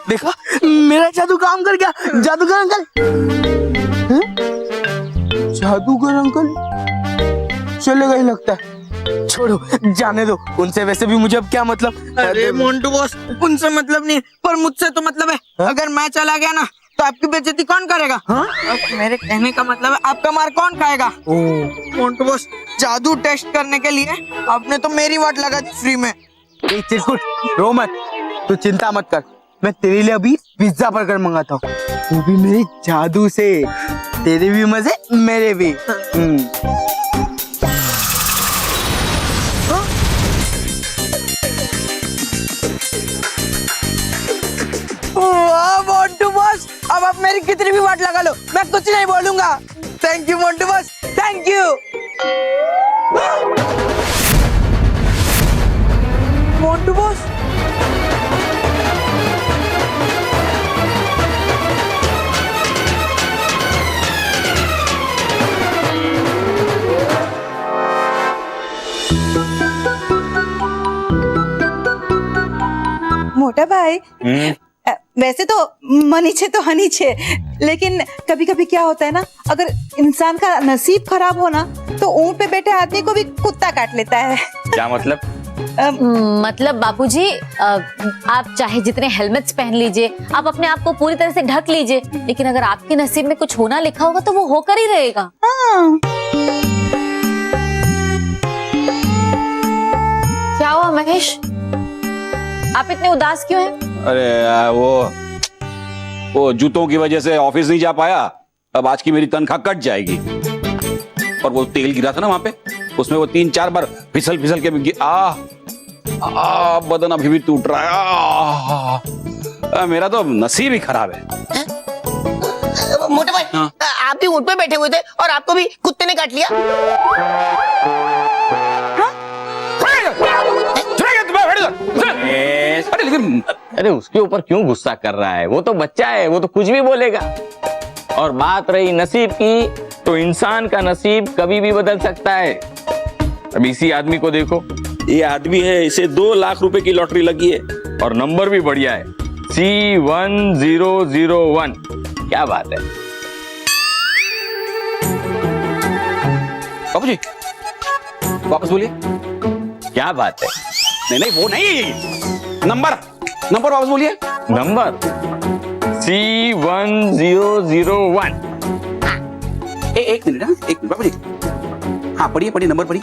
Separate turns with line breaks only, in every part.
देखा मेरा जादू काम कर गया। जादूगर अंकल, जादूगर अंकल चले गए लगता है। छोड़ो, जाने दो, उनसे वैसे भी मुझे अब क्या मतलब।
अरे मोन्टू बॉस, उनसे मतलब नहीं पर मुझसे तो मतलब है। अगर मैं चला गया ना तो आपकी बेइज्जती कौन करेगा? अब मेरे कहने का मतलब है आपका मार कौन खाएगा? मोन्टू बॉस, जादू टेस्ट करने के लिए आपने तो मेरी वाट लगा दी फ्री में।
चिरकुट रो मत, तू चिंता मत कर, मैं तेरे लिए अभी पिज्जा बर्गर मंगाता हूँ, वो भी मेरे जादू से। तेरे भी मजे मेरे भी।
वाह मोन्टू बॉस, अब आप मेरी कितनी भी वाट लगा लो, मैं कुछ नहीं बोलूंगा। Thank you Montu boss, thank you. Montu boss,
मोटा भाई, वैसे तो मनीचे तो हनीचे, लेकिन कभी कभी क्या होता है ना, अगर इंसान का नसीब खराब हो ना तो ऊंट पे बैठे आदमी को भी कुत्ता काट लेता है।
क्या मतलब?
मतलब बापूजी, आप चाहे जितने हेलमेट्स पहन लीजिए, आप अपने आप को पूरी तरह से ढक लीजिए, लेकिन अगर आपके नसीब में कुछ होना लिखा होगा तो वो होकर ही रहेगा।
हाँ।
क्या हुआ महेश, आप इतने उदास क्यों हैं?
अरे वो जूतों की वजह से ऑफिस नहीं जा पाया, अब आज की मेरी तनख्वाह कट जाएगी। और वो तेल गिरा था ना वहां पे, उसमें वो 3-4 बार फिसल फिसल के बदन अभी भी टूट रहा है। मेरा तो नसीब ही खराब है।
मोटे भाई, आप भी ऊंट पे बैठे हुए थे और आपको भी कुत्ते ने काट लिया।
अरे लेकिन
अरे उसके ऊपर क्यों गुस्सा कर रहा है? वो तो बच्चा है, वो तो कुछ भी बोलेगा। और बात रही नसीब की, तो इंसान का नसीब कभी भी बदल सकता है। अब इसी आदमी को देखो,
ये आदमी है, इसे 2 लाख रुपए की लॉटरी लगी है
और नंबर भी बढ़िया है, C1001। क्या बात है
बाबूजी, वापस बोलिए।
क्या बात है?
नहीं वो नहीं, नंबर वापस बोलिए।
Number C1001।
एक मिनट बाबूजी, हाँ पढ़िए नंबर पढ़िए।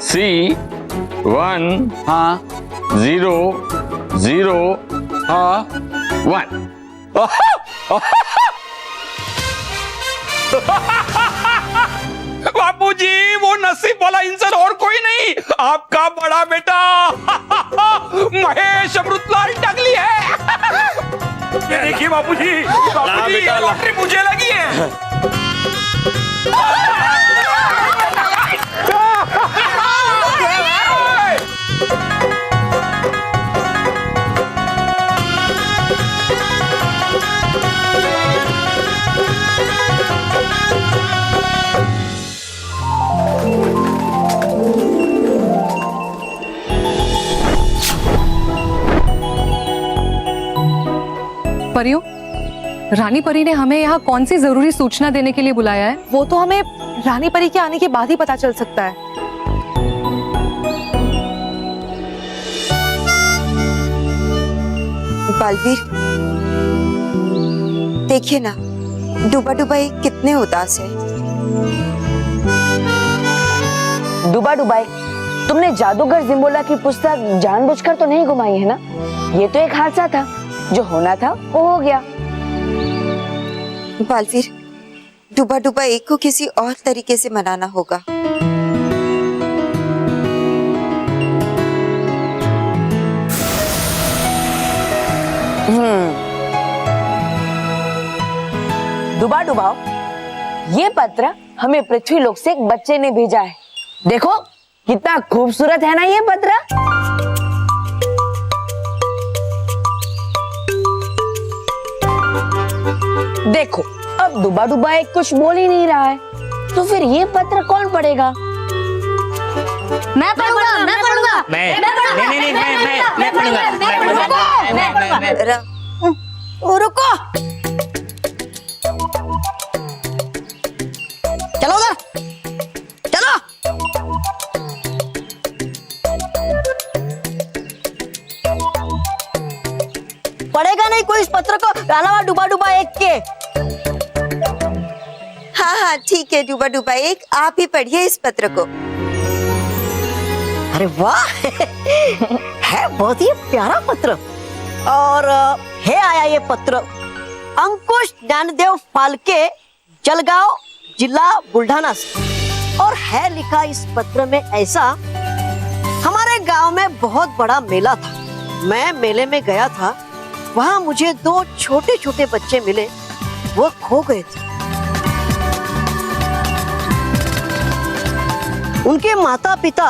C1001।
हाँ बाबूजी, वो नसीब वाला इंसान और कोई नहीं, आपका बड़ा बेटा महेश अमृतलाल टकली है। ये देखिए बाबूजी, लॉटरी मुझे लगी है।
परियों, रानी परी ने हमें यहाँ कौन सी जरूरी सूचना देने के लिए बुलाया है?
वो तो हमें रानी परी के आने के बाद ही पता चल सकता है।
बालवीर, देखिए ना, डूबा डुबाई कितने उदास है।
डूबा डुबाई, तुमने जादूगर जिम्बोला की पुस्तक जानबूझकर तो नहीं घुमाई है ना? ये तो एक हादसा था, जो होना था वो हो गया।
बालवीर, डूबा डुबाई को किसी और तरीके से मनाना होगा।
डुबा डुबाओ, ये पत्र हमें पृथ्वी लोक से एक बच्चे ने भेजा है। देखो कितना खूबसूरत है ना ये पत्र। देखो, अब डुबा डुबाई कुछ बोल ही नहीं रहा है, तो फिर ये पत्र कौन पढ़ेगा?
मैं पढ़ूंगा। रुको, चलो उधर, चलो। पढ़ेगा नहीं कोई इस पत्र को, अलावा डूबा डूबा एक के।
हाँ हाँ ठीक है, डूबा डूबा एक, आप ही पढ़िए इस पत्र को।
अरे वाह, है बहुत ही प्यारा पत्र। और है आया ये पत्र अंकुश ज्ञानदेव फाल्के, जलगांव जिला बुल्ढाना से। और है लिखा इस पत्र में ऐसा, हमारे गांव में बहुत बड़ा मेला था, मैं मेले में गया था, वहां मुझे 2 छोटे छोटे बच्चे मिले, वो खो गए थे। उनके माता पिता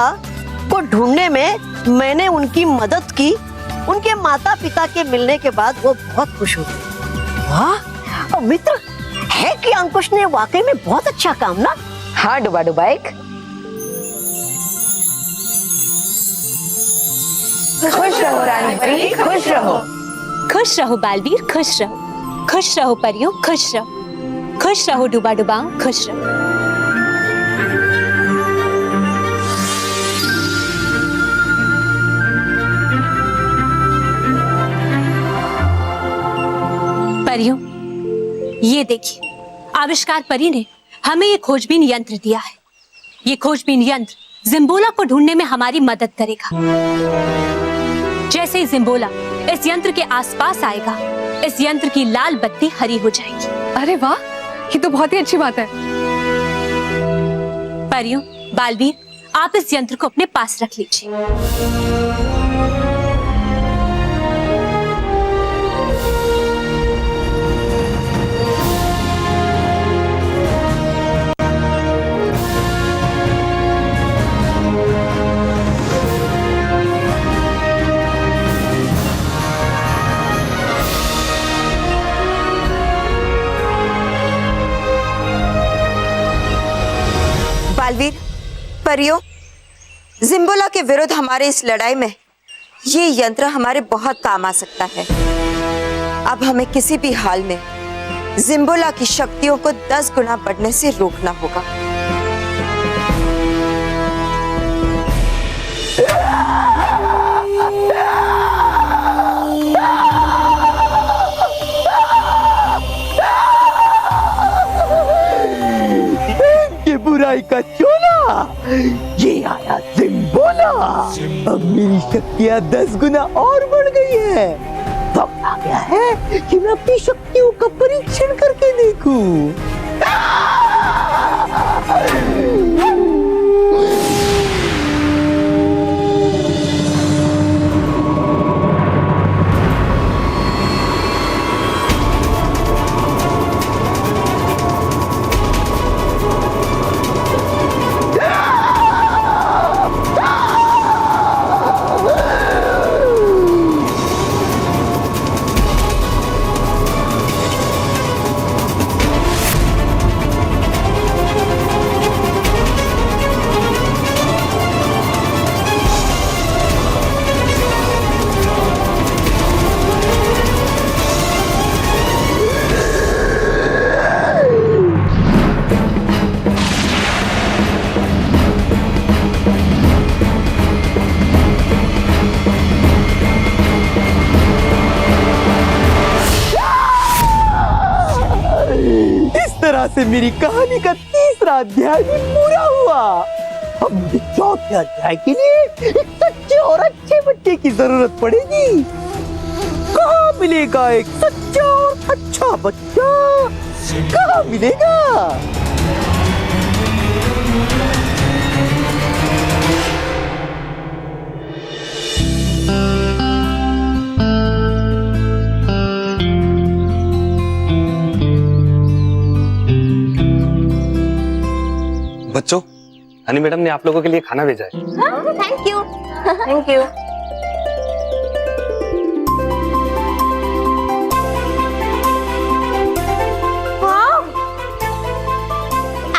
को ढूंढने में मैंने उनकी मदद की। उनके माता पिता के मिलने के बाद वो बहुत खुश हो गए। वाह, और मित्र है कि अंकुश ने वाकई में बहुत अच्छा काम ना।
हाँ डुबा डुबा एक। खुश रहो रानी परी, खुश रहो।
खुश रहो बालवीर, खुश रहो। खुश रहो परियों, खुश रहो। खुश रहो डुबा डुबाओ, खुश रहो। परियों, ये देखिए, आविष्कार परी ने हमें ये खोजबीन यंत्र दिया है। ये खोजबीन यंत्र जिम्बोला को ढूंढने में हमारी मदद करेगा। जैसे ही जिम्बोला इस यंत्र के आसपास आएगा, इस यंत्र की लाल बत्ती हरी हो जाएगी।
अरे वाह, ये तो बहुत ही अच्छी बात है।
परियों, बालवीर, आप इस यंत्र को अपने पास रख लीजिए।
बालवीर, परियों, जिम्बोला के विरुद्ध हमारे इस लड़ाई में ये यंत्र हमारे बहुत काम आ सकता है। अब हमें किसी भी हाल में जिम्बोला की शक्तियों को 10 गुना बढ़ने से रोकना होगा।
बुराई का चोला, ये आया जिम्बोला। अब मेरी शक्तियां 10 गुना और बढ़ गई है। वक्त आ गया है कि मैं अपनी शक्तियों का परीक्षण करके देखूं। से मेरी कहानी का 3रा अध्याय भी पूरा हुआ। अब मुझे 4थे अध्याय के लिए एक सच्चे और अच्छे बच्चे की जरूरत पड़ेगी। कहाँ मिलेगा एक सच्चा और अच्छा बच्चा? कहाँ मिलेगा?
बच्चों, हनी मैडम ने आप लोगों के लिए खाना भेजा है।
Thank you, thank you.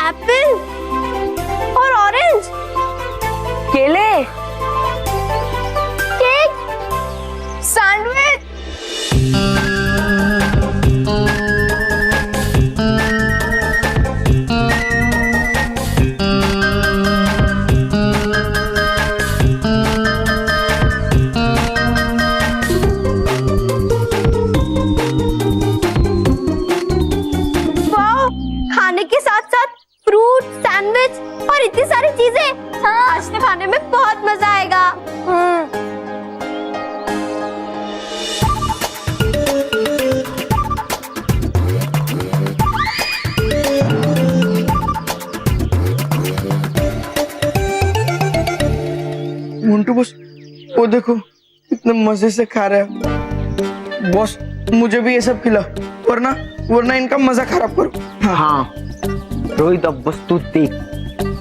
Apple और ऑरेंज,
केले,
केक, सैंडविच।
देखो कितने मजे से खा रहे हैं। बॉस मुझे भी ये सब खिला, वरना इनका मजा खराब करो।
हाँ रोहित, अब बस तू देख,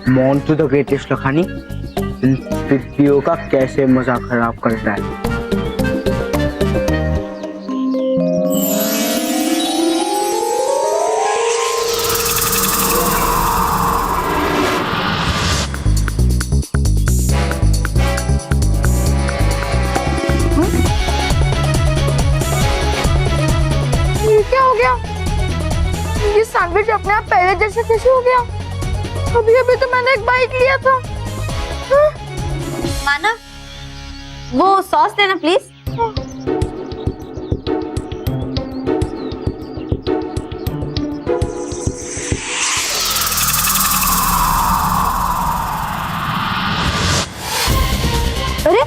मोंटू द ग्रेटेस्ट लखानी इन तितलियों का कैसे मजा खराब करता है।
क्या हो गया? ये सैंडविच अपने आप पहले जैसे कैसे हो गया? अभी अभी तो मैंने एक बाइट लिया था।
माना वो सॉस देना प्लीज।
अरे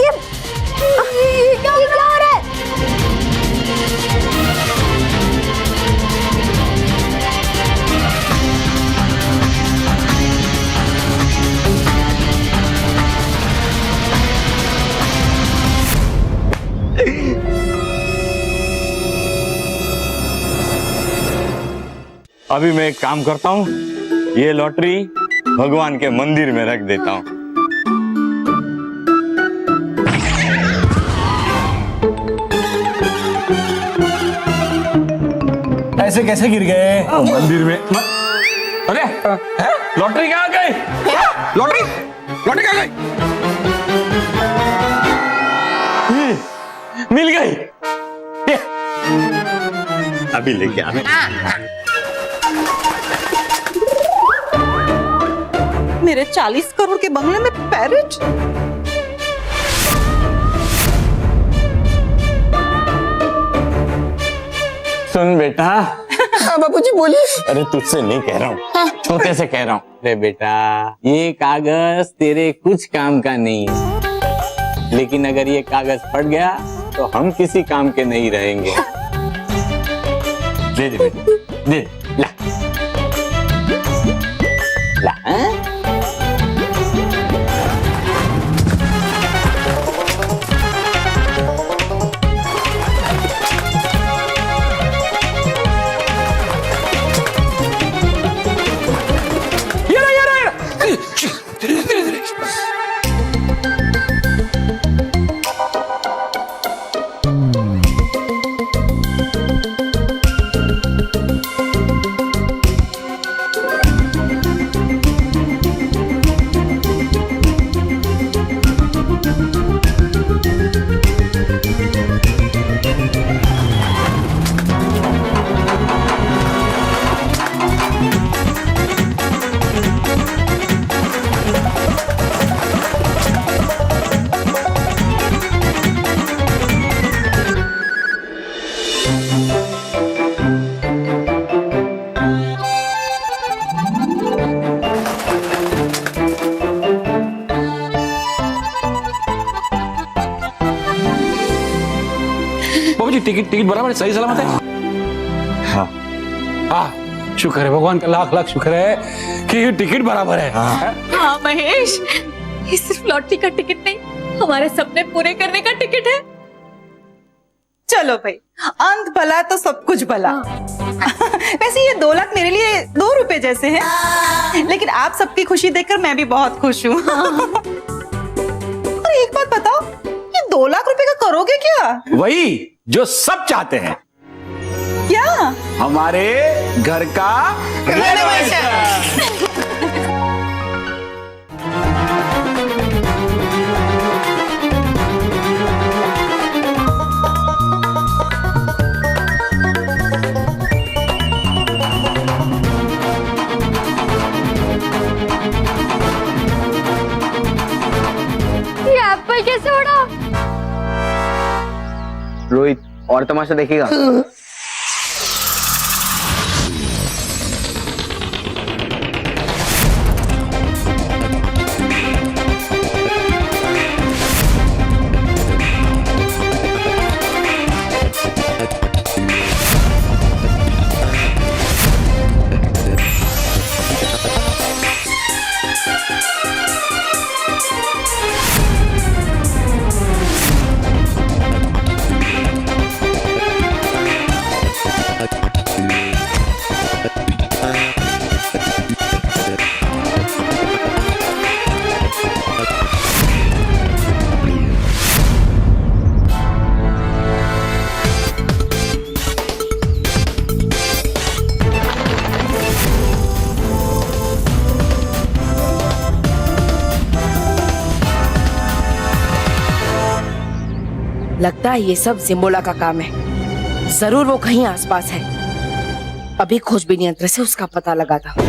ये क्या हो रहा है?
अभी मैं एक काम करता हूँ, ये लॉटरी भगवान के मंदिर में रख देता हूँ।
ऐसे कैसे गिर गए?
मंदिर में अरे लॉटरी कहाँ गई?
लॉटरी लॉटरी कहाँ गई?
मिल गई। ये, अभी लेके आ।
मेरे 40 करोड़ के बंगले में पैरेट?
सुन बेटा।
बाबूजी बोलिए।
अरे तुझसे नहीं कह रहा हूँ, छोटे से कह रहा हूँ। अरे बेटा, ये कागज तेरे कुछ काम का नहीं है, लेकिन अगर ये कागज फट गया तो हम किसी काम के नहीं रहेंगे। दे दे बेटा, दे ला ला।
टिकट टिकट बराबर सही सलामत है।
हाँ
हाँ, शुक्र है भगवान का, लाख लाख शुक्र है कि टिकट बराबर है।
हाँ महेश, ये सिर्फ लॉटरी का टिकट नहीं, हमारे सपने पूरे करने का टिकट है।
चलो भाई, अंत भला तो सब कुछ भला। वैसे ये 2 लाख मेरे लिए 2 रुपए जैसे हैं, लेकिन आप सबकी खुशी देखकर मैं भी बहुत खुश हूँ। और एक बात बताओ, ये 2 लाख रुपए का करोगे क्या?
वही जो सब चाहते हैं,
क्या?
हमारे घर का रेनोवेशन।
ये एप्पल कैसे उड़ा?
रोहित और तमाशा देखेगा?
लगता है ये सब जिम्बोला का काम है। जरूर वो कहीं आसपास है। अभी खोजबीन यंत्र से उसका पता लगाता हूँ।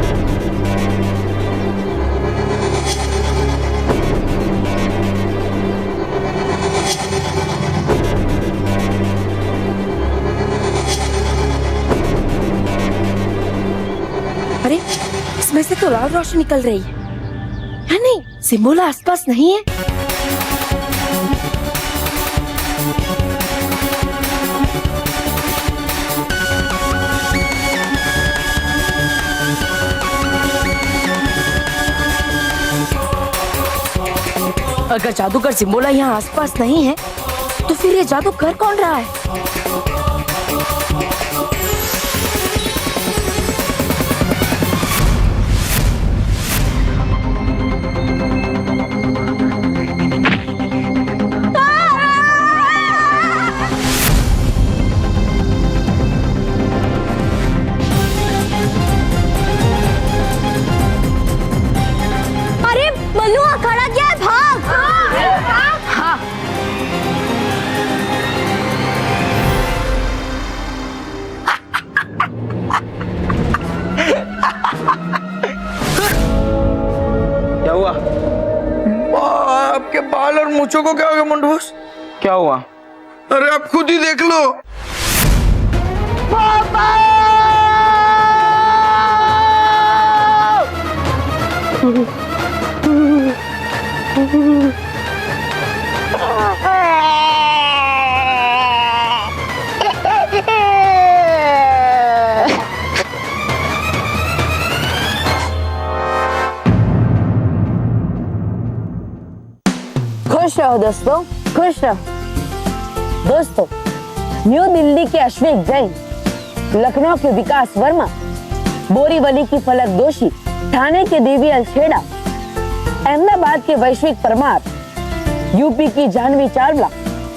अरे इसमें से तो लाल रोशनी निकल रही है। या नहीं, जिम्बोला आसपास नहीं है। अगर जादूगर जिम्बोला यहाँ आसपास नहीं है तो फिर ये जादू कर कौन रहा है?
अरे मल्लू अखाड़ा क्या है, भाग।
हाँ,
क्या हुआ?
आपके बाल और मूछों को क्या हो गया मंटू बॉस?
क्या हुआ?
अरे आप खुद ही देख लो।
खुश रहो दोस्तों, खुश रहो। दोस्तों, न्यू दिल्ली के अश्विक जैन, लखनऊ के विकास वर्मा, बोरीवली की फलक दोषी, ठाणे के देवी अलखेड़ा, अहमदाबाद के वैश्विक परमार, यूपी की जानवी चावला,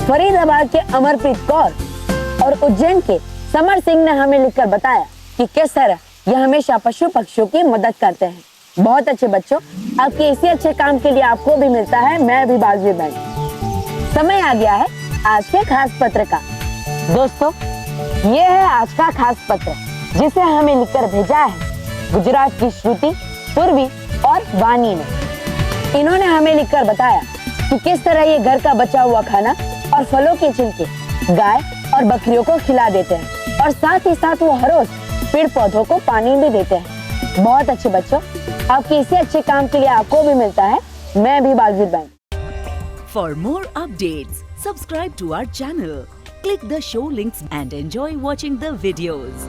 फरीदाबाद के अमरप्रीत कौर और उज्जैन के समर सिंह ने हमें लिखकर बताया कि किस तरह यह हमेशा पशु पक्षियों की मदद करते हैं। बहुत अच्छे बच्चों, आपके इसी अच्छे काम के लिए आपको भी मिलता है मैं भी बाजवी बैंक। समय आ गया है आज के खास पत्र का। दोस्तों, ये है आज का खास पत्र जिसे हमें लिखकर भेजा है गुजरात की श्रुति, पूर्वी और वानी ने। इन्होंने हमें लिखकर बताया कि किस तरह ये घर का बचा हुआ खाना और फलों के छिलके गाय और बकरियों को खिला देते हैं और साथ ही साथ वो हर रोज पेड़ पौधों को पानी भी देते हैं। बहुत अच्छे बच्चों, आपके इसी अच्छे काम के लिए आपको भी मिलता है मैं भी बाजवी bank.
For more updates, subscribe to our channel, click the show links and enjoy watching the videos.